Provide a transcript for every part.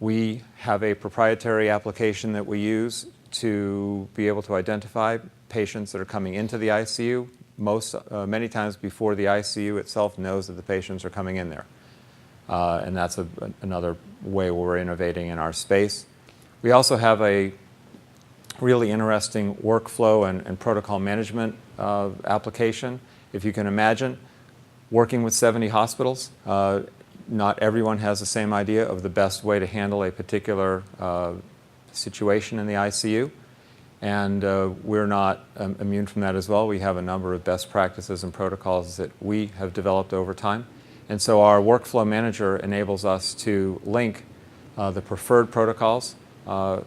We have a proprietary application that we use to be able to identify patients that are coming into the ICU, many times before the ICU itself knows that the patients are coming in there. And that's another way where we're innovating in our space. We also have a really interesting workflow and protocol management application. If you can imagine, working with 70 hospitals, not everyone has the same idea of the best way to handle a particular situation in the ICU. And we're not immune from that as well. We have a number of best practices and protocols that we have developed over time. And so our workflow manager enables us to link the preferred protocols to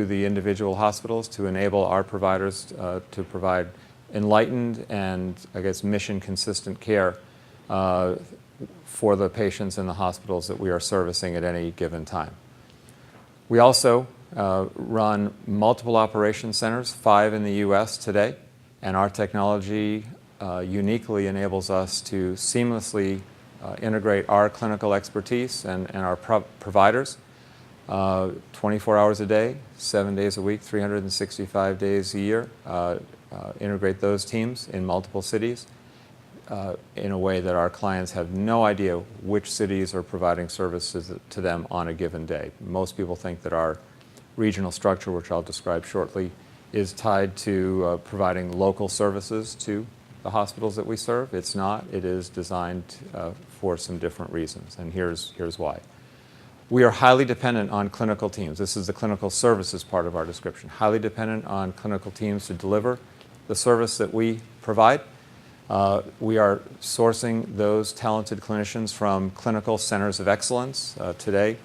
the individual hospitals to enable our providers to provide enlightened and, I guess, mission-consistent care for the patients in the hospitals that we are servicing at any given time. We also run multiple operation centers, 5 in the U.S. today, and our technology uniquely enables us to seamlessly integrate our clinical expertise and our providers 24 hours a day, 7 days a week, 365 days a year, integrate those teams in multiple cities in a way that our clients have no idea which cities are providing services to them on a given day. Most people think that our regional structure, which I'll describe shortly, is tied to providing local services to the hospitals that we serve. It's not. It is designed for some different reasons, and here's why. We are highly dependent on clinical teams. This is the clinical services part of our description. Highly dependent on clinical teams to deliver the service that we provide. We are sourcing those talented clinicians from clinical centers of excellence today.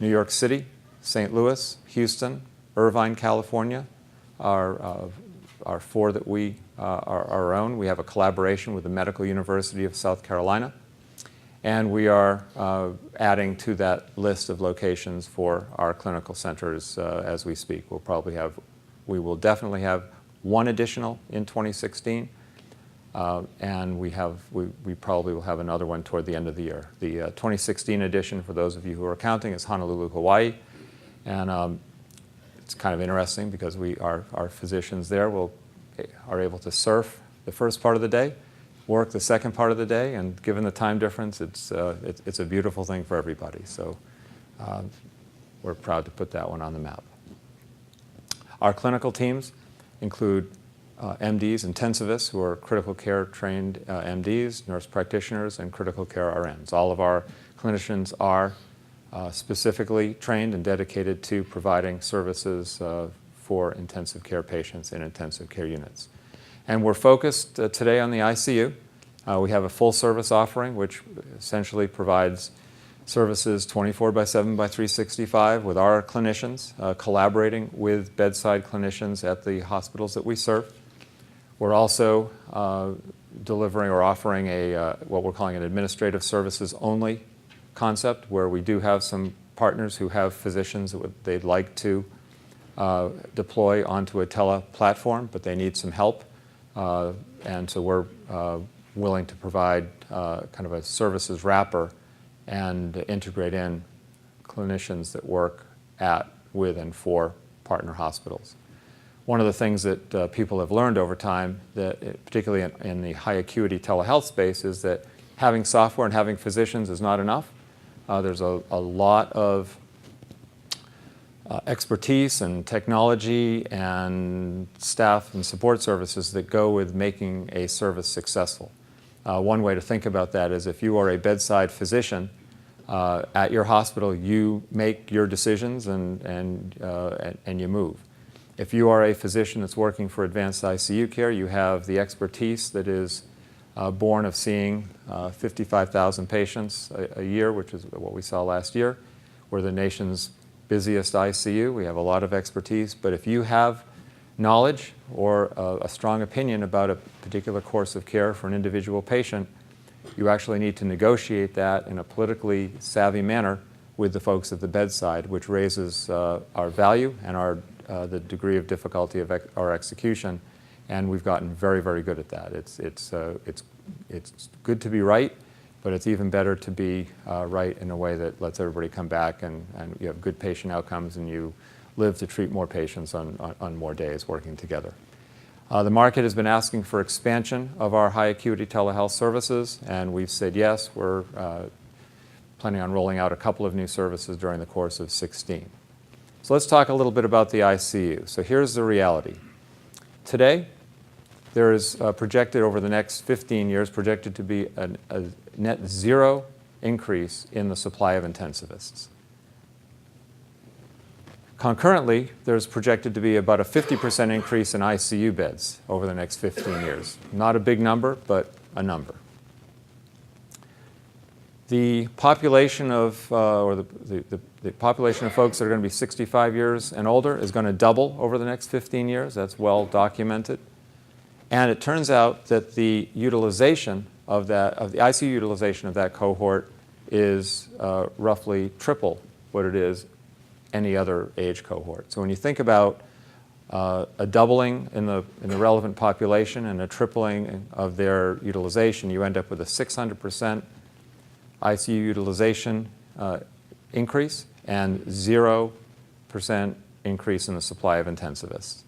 New York City, St. Louis, Houston, Irvine, California are 4 that we are our own. We have a collaboration with the Medical University of South Carolina. And we are adding to that list of locations for our clinical centers as we speak. We will definitely have 1 additional in 2016. And we probably will have another one toward the end of the year. The 2016 edition, for those of you who are counting, is Honolulu, Hawaii. And it's kind of interesting because our physicians there are able to surf the first part of the day, work the second part of the day, and given the time difference, it's a beautiful thing for everybody. So we're proud to put that one on the map. Our clinical teams include MDs, intensivists, who are critical care trained MDs, nurse practitioners, and critical care RNs. All of our clinicians are specifically trained and dedicated to providing services for intensive care patients in intensive care units. And we're focused today on the ICU. We have a full service offering, which essentially provides services 24/7/365 with our clinicians, collaborating with bedside clinicians at the hospitals that we serve. We're also delivering or offering what we're calling an administrative services only concept, where we do have some partners who have physicians that they'd like to deploy onto a tele-platform, but they need some help. And so we're willing to provide kind of a services wrapper and integrate in clinicians that work at, with, and for partner hospitals. One of the things that people have learned over time, that particularly in the high acuity telehealth space, is that having software and having physicians is not enough. There's a lot of expertise and technology and staff and support services that go with making a service successful. One way to think about that is if you are a bedside physician at your hospital, you make your decisions and you move. If you are a physician that's working for advanced ICU care, you have the expertise that is born of seeing 55,000 patients a year, which is what we saw last year. We're the nation's busiest ICU. We have a lot of expertise, but if you have knowledge or a strong opinion about a particular course of care for an individual patient, you actually need to negotiate that in a politically savvy manner with the folks at the bedside, which raises our value and the degree of difficulty of our execution, and we've gotten very, very good at that. It's good to be right, but it's even better to be right in a way that lets everybody come back and you have good patient outcomes and you live to treat more patients on more days working together. The market has been asking for expansion of our high acuity telehealth services, and we've said yes. We're planning on rolling out a couple of new services during the course of 2016. So let's talk a little bit about the ICU. So here's the reality. Today, there is projected over the next 15 years, projected to be a net zero increase in the supply of intensivists. Concurrently, there's projected to be about a 50% increase in ICU beds over the next 15 years. Not a big number, but a number. The population of, the population of folks that are going to be 65 years and older is going to double over the next 15 years. That's well documented. And it turns out that the utilization of the ICU utilization of that cohort is roughly triple what it is any other age cohort. So when you think about a doubling in the relevant population and a tripling of their utilization, you end up with a 600% ICU utilization increase and 0% increase in the supply of intensivists.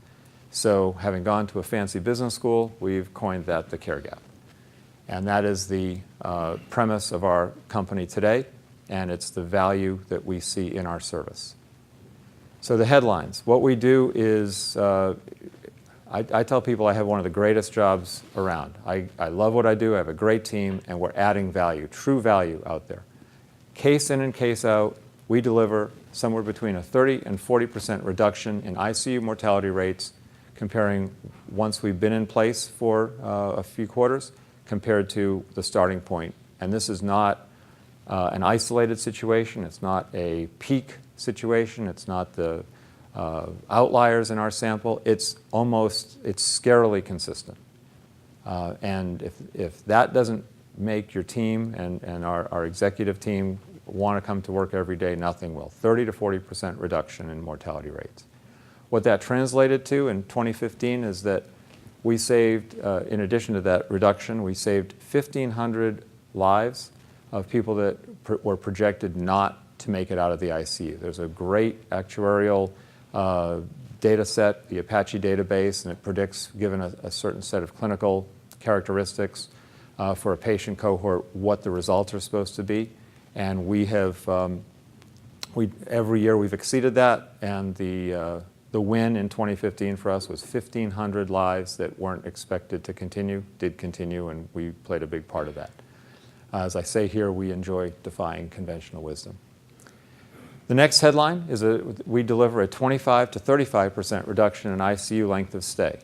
So having gone to a fancy business school, we've coined that the care gap. And that is the premise of our company today, and it's the value that we see in our service. So the headlines. What we do is, I tell people I have one of the greatest jobs around. I love what I do, I have a great team, and we're adding value, true value out there. Case in and case out, we deliver somewhere between a 30 and 40% reduction in ICU mortality rates comparing once we've been in place for a few quarters compared to the starting point. And this is not an isolated situation, it's not a peak situation, it's not the outliers in our sample, it's scarily consistent. And if that doesn't make your team and our executive team want to come to work every day, nothing will. 30 to 40% reduction in mortality rates. What that translated to in 2015 is that we saved, in addition to that reduction, we saved 1,500 lives of people that were projected not to make it out of the ICU. There's a great actuarial data set, the Apache database, and it predicts, given a certain set of clinical characteristics for a patient cohort, what the results are supposed to be. And we have, every year we've exceeded that, and the win in 2015 for us was 1,500 lives that weren't expected to continue, did continue, and we played a big part of that. As I say here, we enjoy defying conventional wisdom. The next headline is we deliver a 25 to 35% reduction in ICU length of stay.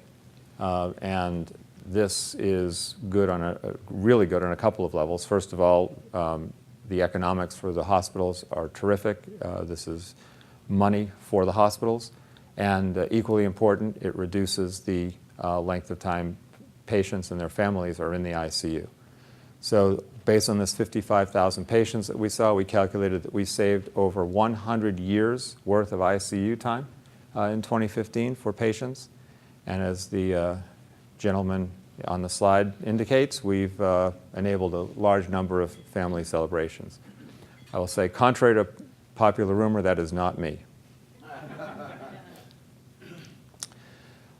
And this is good really good on a couple of levels. First of all, the economics for the hospitals are terrific. This is money for the hospitals. And equally important, it reduces the length of time patients and their families are in the ICU. So based on this 55,000 patients that we saw, we calculated that we saved over 100 years worth of ICU time in 2015 for patients. And as the gentleman on the slide indicates, we've enabled a large number of family celebrations. I will say, contrary to popular rumor, that is not me.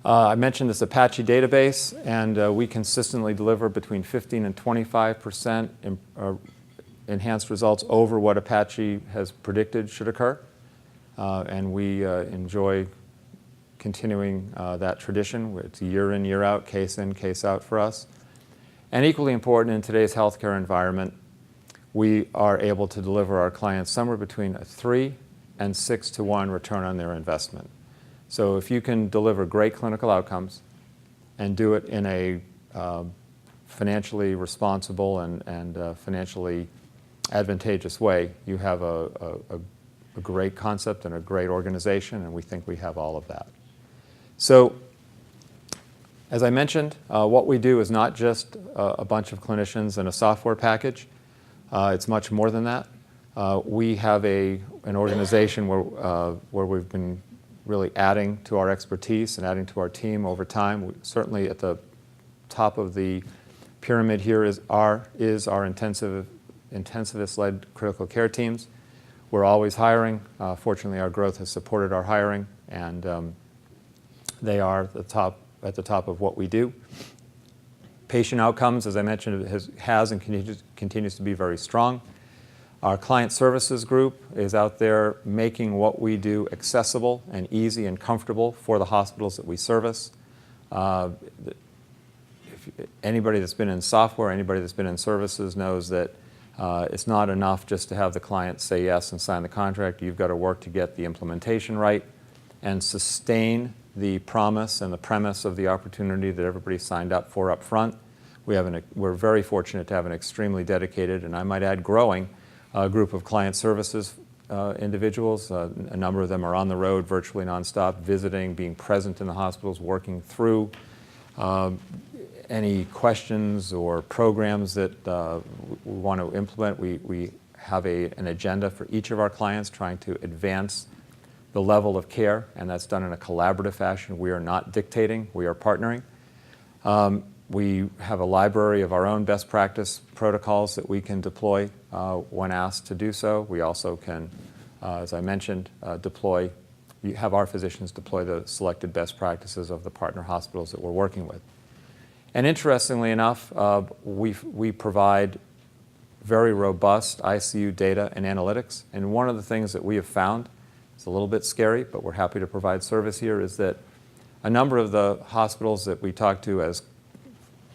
I mentioned this Apache database, and we consistently deliver between 15 and 25% enhanced results over what Apache has predicted should occur. And we enjoy continuing that tradition. It's year in, year out, case in, case out for us. And equally important in today's healthcare environment, we are able to deliver our clients somewhere between a 3 and 6 to 1 return on their investment. So if you can deliver great clinical outcomes and do it in a financially responsible and financially advantageous way, you have a great concept and a great organization, and we think we have all of that. So as I mentioned, what we do is not just a bunch of clinicians and a software package. It's much more than that. We have an organization where we've been really adding to our expertise and adding to our team over time. Certainly at the top of the pyramid here is our intensive intensivist-led critical care teams. We're always hiring. Fortunately, our growth has supported our hiring, and they are at the top of what we do. Patient outcomes, as I mentioned, has and continues to be very strong. Our client services group is out there making what we do accessible and easy and comfortable for the hospitals that we service. Anybody that's been in software, anybody that's been in services knows that it's not enough just to have the client say yes and sign the contract. You've got to work to get the implementation right and sustain the promise and the premise of the opportunity that everybody signed up for up front. We're very fortunate to have an extremely dedicated, and I might add growing, group of client services individuals. A number of them are on the road virtually nonstop, visiting, being present in the hospitals, working through any questions or programs that we want to implement. We have an agenda for each of our clients trying to advance the level of care, and that's done in a collaborative fashion. We are not dictating, we are partnering. We have a library of our own best practice protocols that we can deploy when asked to do so. We also can, as I mentioned, have our physicians deploy the selected best practices of the partner hospitals that we're working with. And interestingly enough, we provide very robust ICU data and analytics. And one of the things that we have found, it's a little bit scary, but we're happy to provide service here, is that a number of the hospitals that we talk to as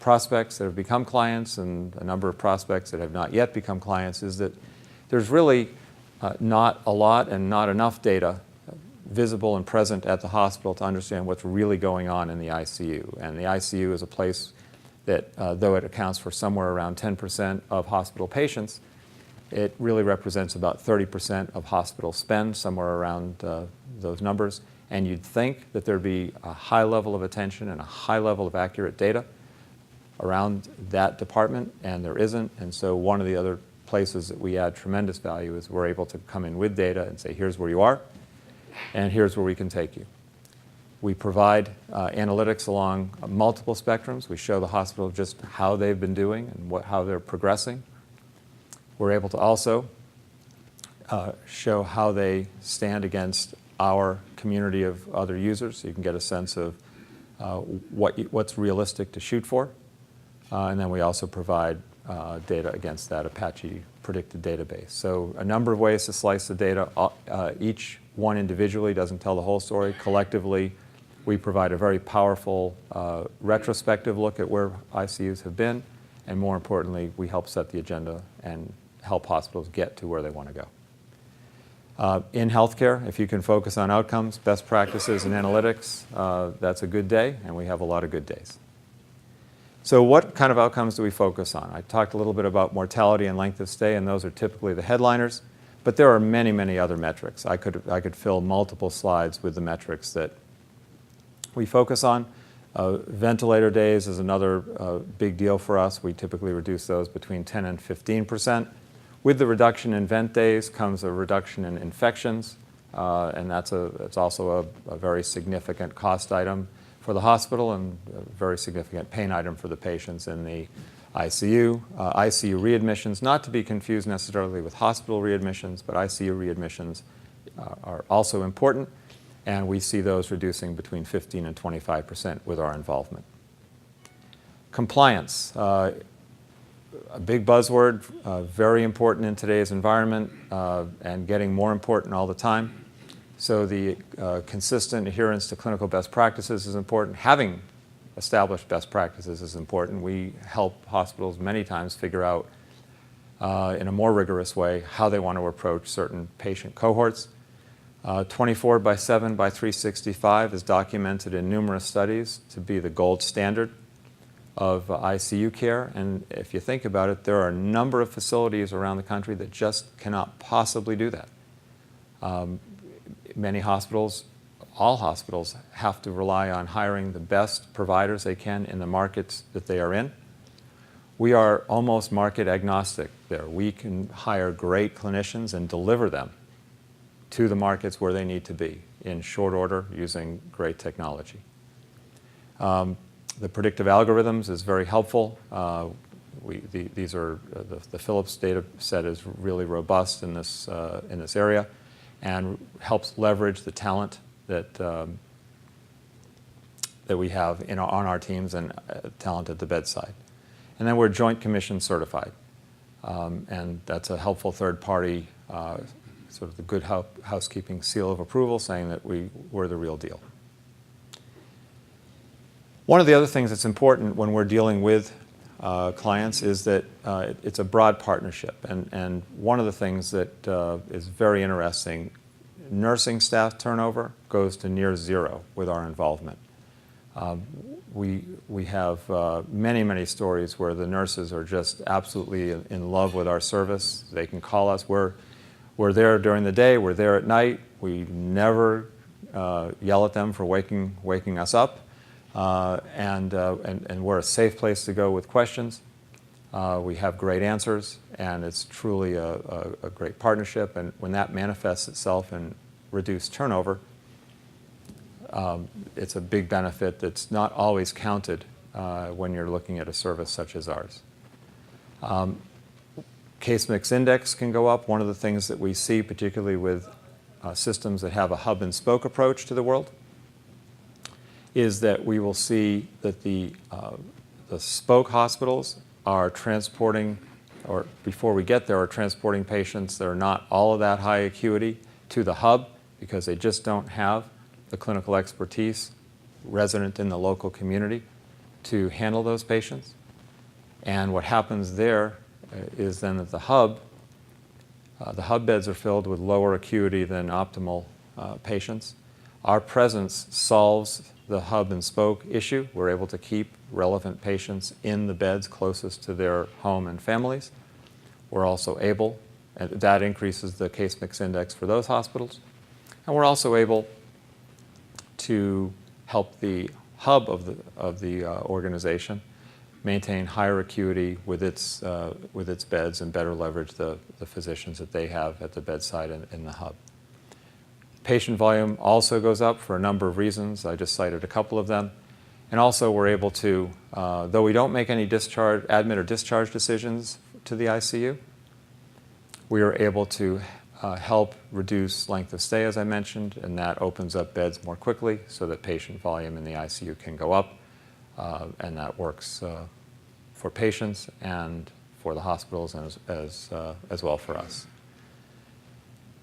prospects that have become clients and a number of prospects that have not yet become clients is that there's really not a lot and not enough data visible and present at the hospital to understand what's really going on in the ICU. And the ICU is a place that, though it accounts for somewhere around 10% of hospital patients, it really represents about 30% of hospital spend, somewhere around those numbers. And you'd think that there'd be a high level of attention and a high level of accurate data around that department, and there isn't. And so one of the other places that we add tremendous value is we're able to come in with data and say, here's where you are, and here's where we can take you. We provide analytics along multiple spectrums. We show the hospital just how they've been doing and how they're progressing. We're able to also show how they stand against our community of other users, so you can get a sense of what's realistic to shoot for. And then we also provide data against that Apache predicted database. So a number of ways to slice the data. Each one individually doesn't tell the whole story. Collectively, we provide a very powerful retrospective look at where ICUs have been, and more importantly, we help set the agenda and help hospitals get to where they want to go. In healthcare, if you can focus on outcomes, best practices, and analytics, that's a good day, and we have a lot of good days. So what kind of outcomes do we focus on? I talked a little bit about mortality and length of stay, and those are typically the headliners, but there are many, many other metrics. I could fill multiple slides with the metrics that we focus on. Ventilator days is another big deal for us. We typically reduce those between 10 and 15%. With the reduction in vent days comes a reduction in infections, and it's also a very significant cost item for the hospital and a very significant pain item for the patients in the ICU. ICU readmissions, not to be confused necessarily with hospital readmissions, but ICU readmissions are also important, and we see those reducing between 15 and 25% with our involvement. Compliance, a big buzzword, very important in today's environment and getting more important all the time. So the consistent adherence to clinical best practices is important. Having established best practices is important. We help hospitals many times figure out in a more rigorous way how they want to approach certain patient cohorts. 24/7/365 is documented in numerous studies to be the gold standard of ICU care. And if you think about it, there are a number of facilities around the country that just cannot possibly do that. Many hospitals, all hospitals, have to rely on hiring the best providers they can in the markets that they are in. We are almost market agnostic there. We can hire great clinicians and deliver them to the markets where they need to be in short order using great technology. The predictive algorithms is very helpful. These are the Philips data set is really robust in this area, and helps leverage the talent that we have on our teams and talent at the bedside. And then we're Joint Commission certified, and that's a helpful third party, sort of the good housekeeping seal of approval, saying that we're the real deal. One of the other things that's important when we're dealing with clients is that it's a broad partnership. And one of the things that is very interesting, nursing staff turnover goes to near zero with our involvement. We have many, many stories where the nurses are just absolutely in love with our service. They can call us. We're there during the day. We're there at night. We never yell at them for waking us up. And we're a safe place to go with questions. We have great answers, and it's truly a great partnership. And when that manifests itself in reduced turnover, it's a big benefit that's not always counted when you're looking at a service such as ours. Case mix index can go up. One of the things that we see, particularly with systems that have a hub and spoke approach to the world, is that we will see that the spoke hospitals are transporting, or before we get there, are transporting patients that are not all of that high acuity to the hub because they just don't have the clinical expertise resident in the local community to handle those patients. And what happens there is then that the hub beds are filled with lower acuity than optimal patients. Our presence solves the hub and spoke issue. We're able to keep relevant patients in the beds closest to their home and families. We're also able, and that increases the case mix index for those hospitals. And we're also able to help the hub of the organization maintain higher acuity with its beds and better leverage the physicians that they have at the bedside and in the hub. Patient volume also goes up for a number of reasons. I just cited a couple of them. And also we're able to, though we don't make any admit or discharge decisions to the ICU, we are able to help reduce length of stay, as I mentioned, and that opens up beds more quickly so that patient volume in the ICU can go up, and that works for patients and for the hospitals and as well for us.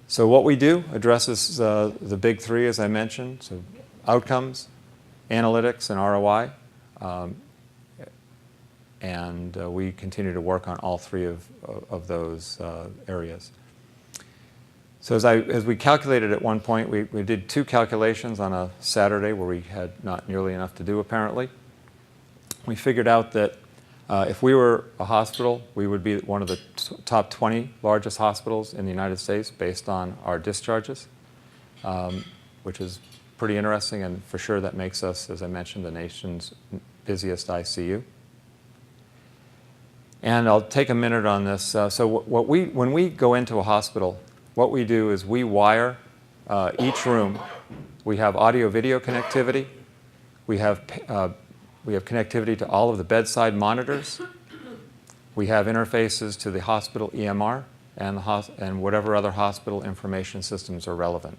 So what we do addresses the big three, as I mentioned, so outcomes, analytics, and ROI. And we continue to work on all three of those areas. So as we calculated at one point, we did 2 calculations on a Saturday where we had not nearly enough to do, apparently. We figured out that if we were a hospital, we would be one of the top 20 largest hospitals in the United States based on our discharges, which is pretty interesting, and for sure that makes us, as I mentioned, the nation's busiest ICU. And I'll take a minute on this. So when we go into a hospital, what we do is we wire each room. We have audio-video connectivity. We have connectivity to all of the bedside monitors. We have interfaces to the hospital EMR and whatever other hospital information systems are relevant.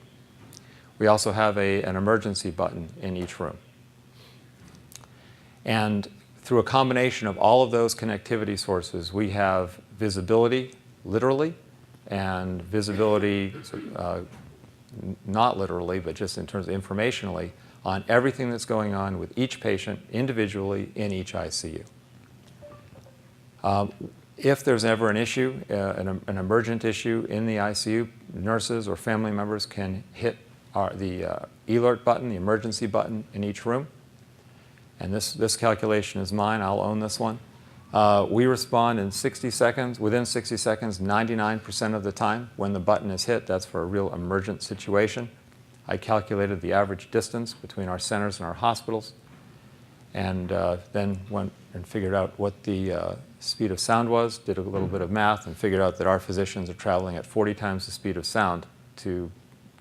We also have an emergency button in each room. And through a combination of all of those connectivity sources, we have visibility, literally, and visibility, not literally, but just in terms of informationally, on everything that's going on with each patient individually in each ICU. If there's ever an issue, an emergent issue in the ICU, nurses or family members can hit the alert button, the emergency button in each room. And this calculation is mine. I'll own this one. We respond in 60 seconds, within 60 seconds, 99% of the time when the button is hit. That's for a real emergent situation. I calculated the average distance between our centers and our hospitals, and then went and figured out what the speed of sound was, did a little bit of math, and figured out that our physicians are traveling at 40 times the speed of sound to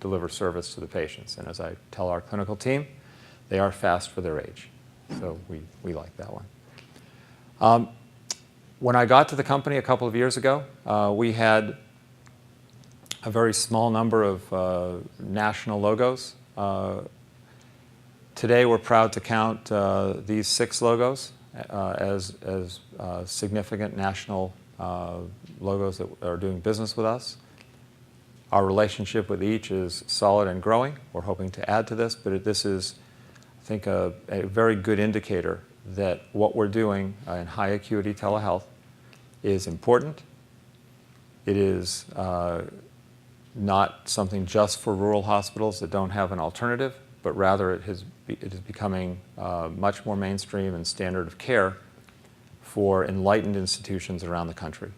deliver service to the patients. And as I tell our clinical team, they are fast for their age. So we like that one. When I got to the company a couple of years ago, we had a very small number of national logos. Today, we're proud to count these 6 logos as significant national logos that are doing business with us. Our relationship with each is solid and growing. We're hoping to add to this, but this is, I think, a very good indicator that what we're doing in high acuity telehealth is important. It is not something just for rural hospitals that don't have an alternative, but rather it is becoming much more mainstream and standard of care for enlightened institutions around the country.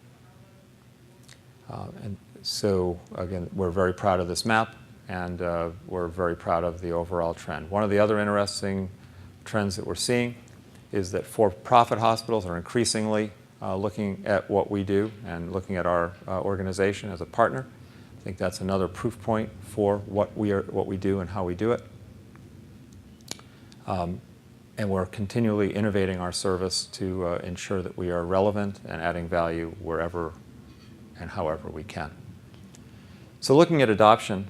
And so, again, we're very proud of this map, and we're very proud of the overall trend. One of the other interesting trends that we're seeing is that for-profit hospitals are increasingly looking at what we do and looking at our organization as a partner. I think that's another proof point for what we do and how we do it. And we're continually innovating our service to ensure that we are relevant and adding value wherever and however we can. So looking at adoption,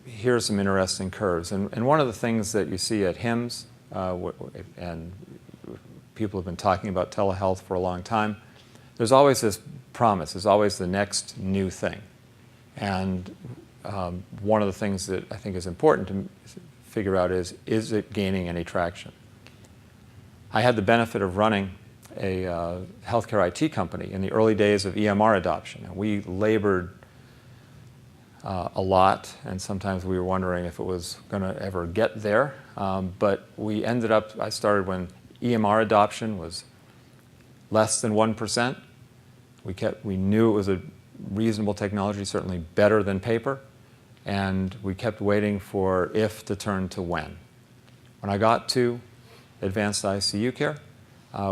here's some interesting curves. And one of the things that you see at HIMSS, and people have been talking about telehealth for a long time, there's always this promise, there's always the next new thing. And one of the things that I think is important to figure out is it gaining any traction? I had the benefit of running a healthcare IT company in the early days of EMR adoption, and we labored a lot, and sometimes we were wondering if it was going to ever get there. But we ended up, I started when EMR adoption was less than 1%. We knew it was a reasonable technology, certainly better than paper, and we kept waiting for if to turn to when. When I got to advanced ICU care,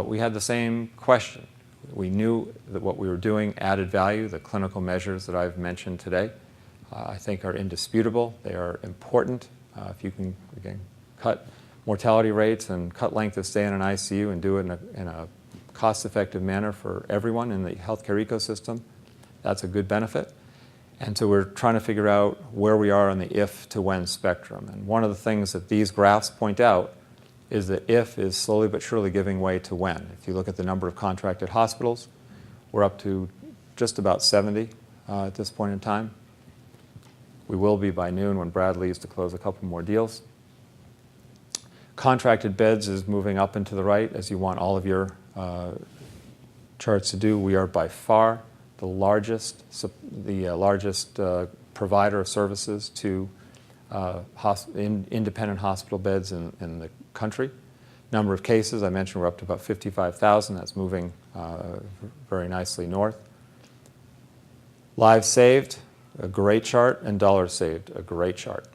we had the same question. We knew that what we were doing added value. The clinical measures that I've mentioned today, I think, are indisputable. They are important. If you can, again, cut mortality rates and cut length of stay in an ICU and do it in a cost-effective manner for everyone in the healthcare ecosystem, that's a good benefit. And so we're trying to figure out where we are on the if to when spectrum. And one of the things that these graphs point out is that if is slowly but surely giving way to when. If you look at the number of contracted hospitals, we're up to just about 70 at this point in time. We will be by noon when Brad leaves to close a couple more deals. Contracted beds is moving up and to the right, as you want all of your charts to do. We are by far the largest provider of services to independent hospital beds in the country. Number of cases, I mentioned we're up to about 55,000. That's moving very nicely north. Lives saved, a great chart, and dollars saved, a great chart.